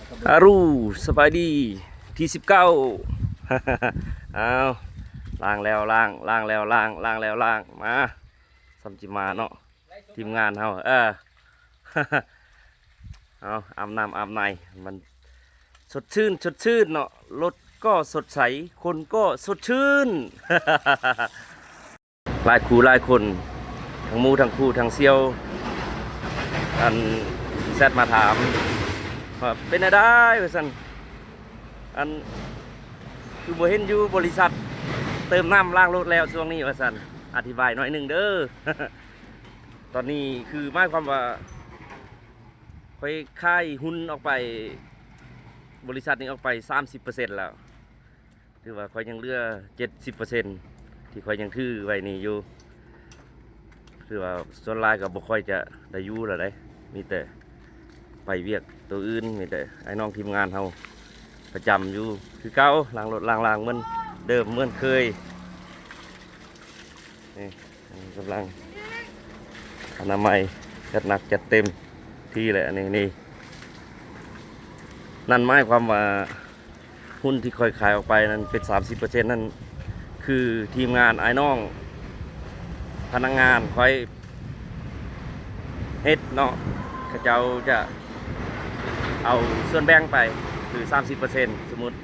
อารูสบายดีที่19เอาล้างแล้วล้างแล้วล้างแล้วล้างมาสัมจิมาเนาะทีมงานเฮาเอาอาบน้ำอาบในมันสดชื่นเนาะรถก็สดใสคนก็สดชื่น หลายคู่หลายคนทั้งมูทั้งคู่ทั้งเซียวอันแซดมาถามว่าเป็นอะไรว่าซั่นอันคือบ่เห็นอยู่บริษัทเติมน้ำล้างรถแล้วช่วงนี้ว่าซั่นอธิบายหน่อยหนึงเด้อ ตอนนี้คือหมายความว่าค่อยค่ายหุ้นออกไปบริษัทนี้ออกไป 30% แล้วถือว่าค่อยยังเหลือ 70%ที่ค่อยยังถือไว้นี่อยู่คือว่าส่วนหลายก็บ่ค่อยจะได้อยู่แล้วได้มีแต่ไปเวียกตัวอื่นมีแต่ไอ้น้องทีมงานเฮาประจำอยู่คือเก่าล้างรถล้างเหมือนเดิมเหมือนเคยนี่กำลังอนามัยจัดหนักจัดเต็มที่แหละนี่นั่นหมายความว่าหุ้นที่ค่อยขายออกไปนั้นเป็น 30%นั่นคือทีมงานไอ้น้องพนักงานค่อยเฮ็ดเนาะเขาเจ้าจะเอาส่วนแบ่งไปคือ 30%สมมุติ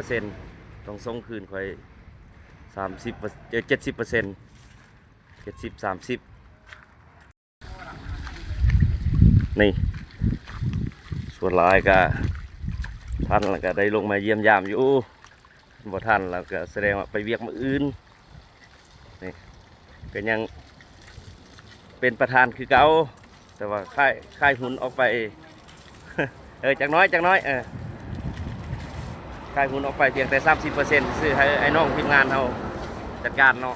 100%ต้องส่งคืนค่อย30 70% 70 30นี่ส่วนหลายก็ท่านแล้วก็ได้ลงมาเยี่ยมยามอยู่บ่ท่านแล้วก็แสดงว่าไปเวียกมื้ออื่นนี่ก็ยังเป็นประธานคือเก่าแต่ว่าค่ายหุ้นออกไป จักน้อยค่ายหุ้นออกไปเพียงแต่ 30%ซื้อให้ไอ้น้องทีมงานเฮาจัดการเนาะ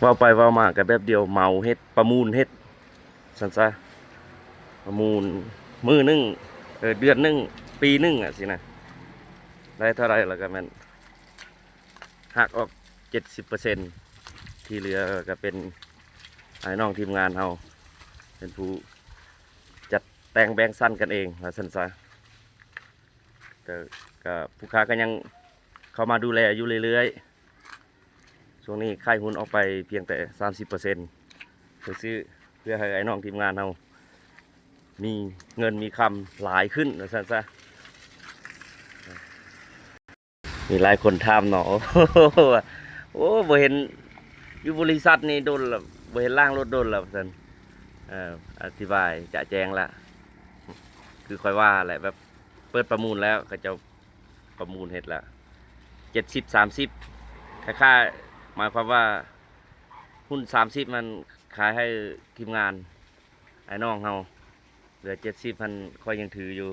ว่าไปว่ามากับแบบเดียวเมาเฮ็ดประมูลเฮ็ดสันซะประมูลมือหนึงเดือนหนึงปีหนึงอ่ะสินะได้เท่าไรแล้วก็มันหักออก 70%ที่เหลือก็เป็นไอ้น้องทีมงานเฮาเป็นผู้จัดแต่งแบ่งสั้นกันเองว่าสันซะแต่ก็ผู้ค้าก็ยังเข้ามาดูแลอยู่เรื่อยๆช่วงนี้ค่ายหุ้นออกไปเพียงแต่ 30%เพื่อซื้อเพื่อให้ไอ้น้องทีมงานเรามีเงินมีคำหลายขึ้นนะซะมีหลายคนถามเนาะ โอ้บ่เห็นอยู่บริษัทนี่โดนแล้วบ่เห็นล่างรถโดนแล้วท่านอธิบายจะแจงละคือค่อยว่าแหละแบบเปิดประมูลแล้วเขาจะประมูลเฮ็ดละ70 30ค่าหมายความว่าหุ้น30มันขายให้ทีมงานไอ้น้องเฮาเหลือ70มันค่อยยังถืออยู่